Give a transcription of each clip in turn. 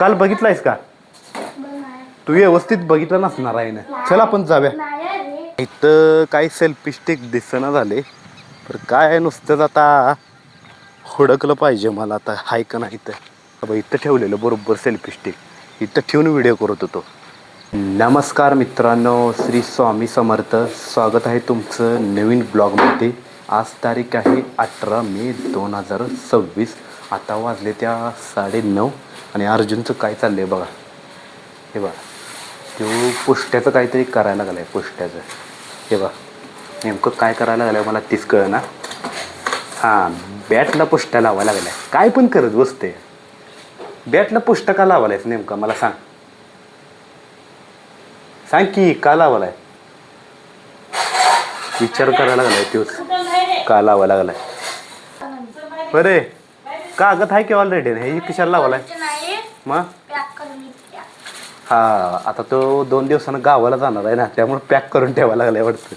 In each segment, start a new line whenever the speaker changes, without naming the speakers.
काल बघितलायस का? तू व्यवस्थित बघितलं नसणार आहे ना. चल आपण जाऊया. इथं काही सेल्फी स्टिक दिसना झाले, तर काय नुसतंच आता हुडकलं पाहिजे मला. आता हाय का नाही इथं. इथं ठेवलेलं बरोबर सेल्फी स्टिक. इथं ठेवून व्हिडिओ करत होतो. नमस्कार मित्रांनो, श्री स्वामी समर्थ. स्वागत आहे तुमचं नवीन ब्लॉगमध्ये. आज तारीख आहे 18 मे 2026. आता वाजले त्या 9:30 आणि अर्जुनचं काय चाललंय बघा. हे बघा, तो पुष्ट्याचं काहीतरी करायला लागलाय. पुष्ट्याचं हे बघा, नेमकं काय करायला लागलं मला तीच कळना. हां, बॅटला पुष्ट्या लावायला लागलाय. काय पण करत बसते. बॅटला पुष्ट्या का लावायलायच नेमका मला सांग. सांग की का लावालाय? विचार करायला लागलाय तोच, का लावायला लागलाय. बरे कागद आहे की ऑलरेडी, हे कशाला लावालाय मग? हा, आता तो 2 दिवसानं गावाला जाणार आहे ना, त्यामुळे पॅक करून ठेवायला लागलाय वाटतं.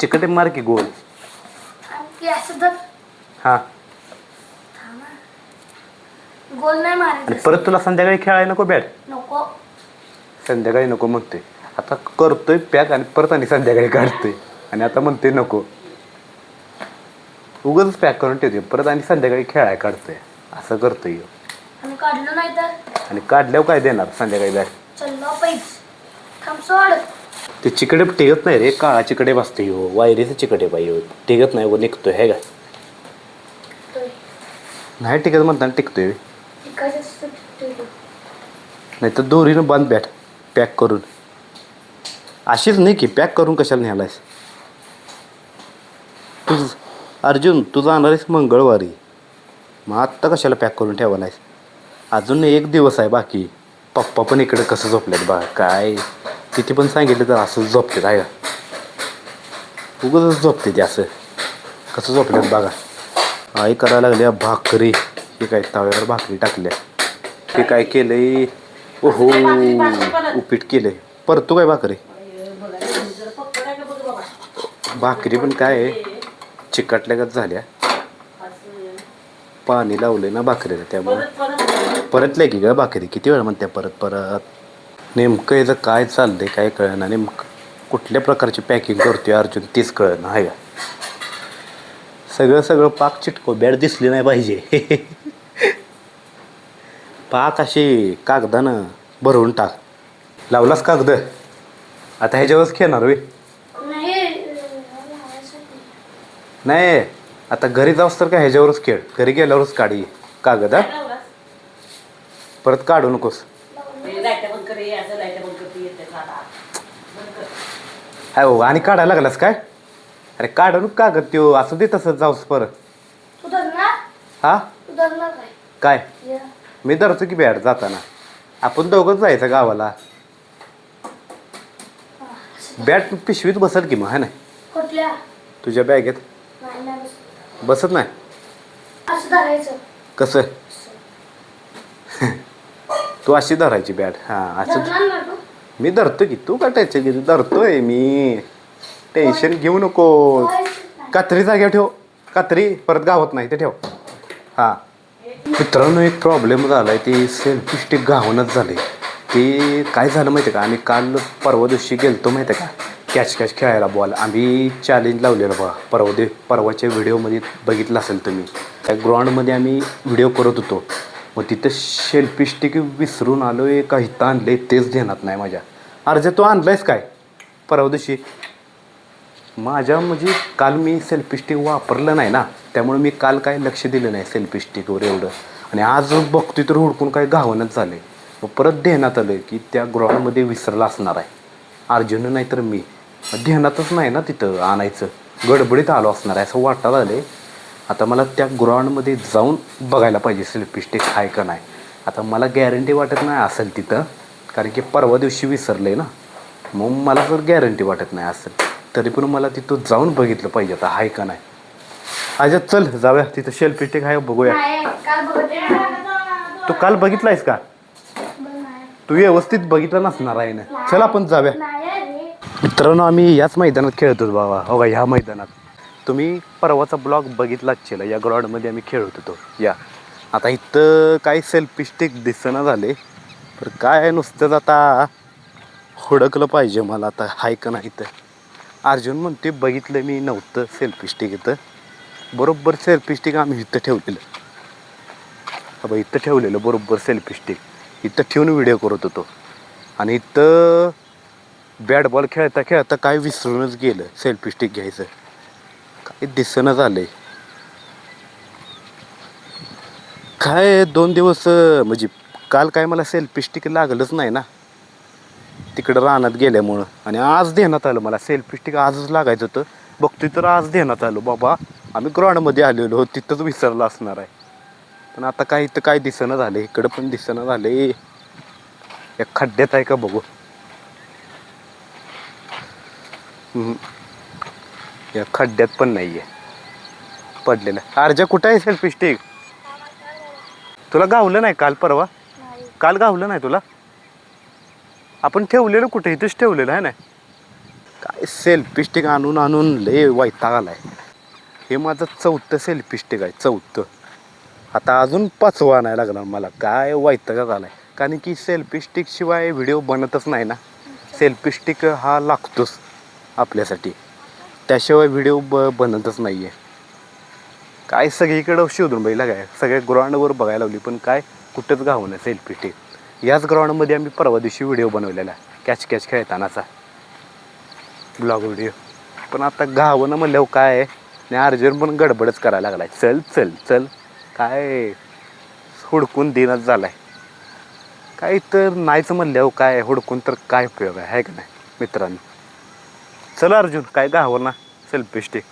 चिकटे मार की गोल. हा,
गोल नाही मारायचं.
आणि परत तुला संध्याकाळी खेळायला नको बॅट?
नको,
संध्याकाळी नको म्हणतोय. आता करतोय पॅक आणि परत आणि संध्याकाळी काढतोय, आणि आता म्हणतोय नको. उगाच पॅक करून ठेवतोय, परत आणि संध्याकाळी खेळायला काढतोय. असं करतोय.
आणि काढलं नाही तर?
आणि काढल्यावर काय देणार संध्याकाळी बॅट?
चल्लो पैस थांब सोड.
ते चिकडे टिकत नाही रे, काळा चिकडे बसते हो. वायरीचं चिकडे पाहिजे, टिकत नाही. व निघतोय हे काय नाही टिकत म्हणताना टिकतोय. नाही तर दोरीनं बांध बॅट पॅक करून. अशीच नाही की पॅक करून कशाला न्यायलायस तू? अर्जुन, तू जाणार आहेस मंगळवारी, मग आत्ता कशाला पॅक करून ठेवायलायस? अजून 1 दिवस आहे बाकी. पप्पा पण इकडे कसं झोपलेत बघा. काय किती पण सांगितलं तर असं झोपतेत आहे का? उगाच झोपते ते असं. कसं झोपलेत बघा. आई करायला लागल्या भाकरी. हे काय तव्यावर भाकरी टाकल्या. हे काय केलंय? ओहो, उपीट केलंय. परतू काय भाकरी? भाकरी पण काय चिकटल्यागत झाल्या. पाणी लावलंय ना भाकरीला, त्यामुळे परतलंय की ग भाकरी. किती वेळ म्हणते परत परत. नेमकं याचं काय चाललंय काय कळना. नेमकं कुठल्या प्रकारची पॅकिंग करतोय अर्जुन तेच कळना आहे का. सगळं पाक चिटको. बॅट दिसली नाही पाहिजे. पाक अशी कागदानं भरवून टाक. लावलास कागद, आता ह्याच्यावरच खेळणार होय? नाही, आता घरी जाऊस तर काय ह्याच्यावरच खेळ. घरी गेल्यावरच काढी कागद. हा, परत काढू नकोस. हाय हो, आणि काढायला लागलास काय? अरे काढू नको कागद त्यो. असं दे तसं जाऊस परत. हा काय? मी धरतो की बॅट जाताना. आपण दोघंच जायचं गावाला. बॅट पिशवीत बसल की मग है ना? तुझ्या बॅगेत बसत नाही? कसं? तू अशी धरायची बॅट. हां, असं मी धरतो की. तू काय टेन्शन घेतो? धरतोय मी, टेन्शन घेऊ नको. कात्री जाग्यावर ठेव. कात्री परत गावत नाही ते ठेव. हां मित्रांनो, एक प्रॉब्लेम झाला आहे. ते सेल्फी स्टिक गावनच झाले. ते काय झालं माहिती आहे का? आम्ही काल परवा दिवशी गेलतो माहिती आहे का कॅच खेळायला. बॉल आम्ही चॅलेंज लावलेलं बघा. परवाच्या व्हिडिओमध्ये बघितलं असेल तुम्ही. त्या ग्राउंडमध्ये आम्ही व्हिडिओ करत होतो. मग तिथं सेल्फी स्टिक विसरून आलो आहे का इथं आणले तेच ध्यानात नाही माझ्या. अर्जे तू आणलायस काय परवा दिवशी? माझ्या म्हणजे काल मी सेल्फी स्टिक वापरलं नाही ना, त्यामुळे मी काल काय लक्ष दिलं नाही सेल्फी स्टिकवर एवढं. आणि आज बघतोय तर हुडकून काय गावनच झाले. मग परत ध्यानात आलं की त्या ग्राउंडमध्ये विसरला असणार आहे अर्जुन, नाही तर मी. ध्यानातच नाही ना तिथं आणायचं. गडबडीत आलो असणार आहे असं वाटत आलं. आता मला त्या ग्राउंडमध्ये जाऊन बघायला पाहिजे सेल्फी स्टिक आहे का नाही. आता मला गॅरंटी वाटत नाही असेल तिथं, कारण की परवा दिवशी विसरलं आहे ना. मग मला जर गॅरंटी वाटत नाही असेल, तरी पण मला तिथं जाऊन बघितलं पाहिजे आता आहे का नाही. अजय चल जाऊया तिथं. सेल्फी स्टिक आहे बघूया. तू काल बघितलायस का? तू व्यवस्थित बघितलं नसणार आहे ना. चल आपण जाऊया. मित्रांनो, आम्ही याच मैदानात खेळत होतो बाबा. हो का, ह्या मैदानात. तुम्ही परवाचा ब्लॉग बघितलाच असेल. या ग्राउंडमध्ये आम्ही खेळत होतो. या आता इथं काही सेल्फी स्टिक दिसना झाले, तर काय नुसतंच आता हुडकलं पाहिजे मला आता हाय का नाही तर. अर्जुन म्हणते बघितलं मी नव्हतं सेल्फी स्टिक इथं. बरोबर सेल्फी स्टिक आम्ही इथं ठेवलेलं. बाबा इथं ठेवलेलं बरोबर सेल्फी स्टिक. इथं ठेवून व्हिडिओ करत होतो. आणि इथं बॅट बॉल खेळता खेळता काय विसरूनच गेलं सेल्फी स्टिक घ्यायचं. काय दिसणं झालंय. काय 2 दिवस म्हणजे काल काय मला सेल्फी स्टिक लागलंच नाही ना तिकडं रानात गेल्यामुळं. आणि आज देण्यात आलं मला सेल्फी स्टिक आजच लागायचं होतं. बघतोय तर आज देण्यात आलं. बाबा आम्ही ग्राउंडमध्ये आलेलो तिथंच विसरलं असणार आहे. पण आता काय इथं काय दिसणं झालं. इकडं पण दिसणं झाले. या खड्ड्यात आहे का बघू. या खड्ड्यात पण नाही आहे पडलेलं. अर्जा कुठं आहे सेल्फी स्टिक. तुला गावलं नाही काल परवा. काल गावलं नाही तुला. आपण ठेवलेलं कुठे इथंच ठेवलेलं आहे ना. काय सेल्फी स्टिक आणून आणून लय वैताग आलाय. हे माझं 4थं सेल्फी स्टिक आहे 4थं. आता अजून 5वं आणायला लागणार मला. काय वैताग झालाय. कारण की सेल्फी स्टिक शिवाय व्हिडिओ बनतच नाही ना. सेल्फी स्टिक हा लागतोच आपल्यासाठी. त्याशिवाय व्हिडिओ बनतच नाही आहे. काय सगळीकडं शोधून बघितलं काय सगळ्या ग्राउंडवर बघायला लावली पण काय कुठंच गावं नाही सेल्फी स्टिक. याच ग्राउंडमध्ये आम्ही परवा दिवशी व्हिडिओ बनवलेला कॅच खेळतानाचा ब्लॉग व्हिडिओ. पण आता गावं म्हणल्यावर काय आणि अर्जुन पण गडबडच करायला लागलाय. चल चल चल काय हुडकून देणंच झालाय. काय तर नाहीच म्हणल्यावर काय हुडकून तर काय उपयोग आहे का नाही मित्रांनो. चल अर्जुन काय गावं ना सेल्फी स्टिक.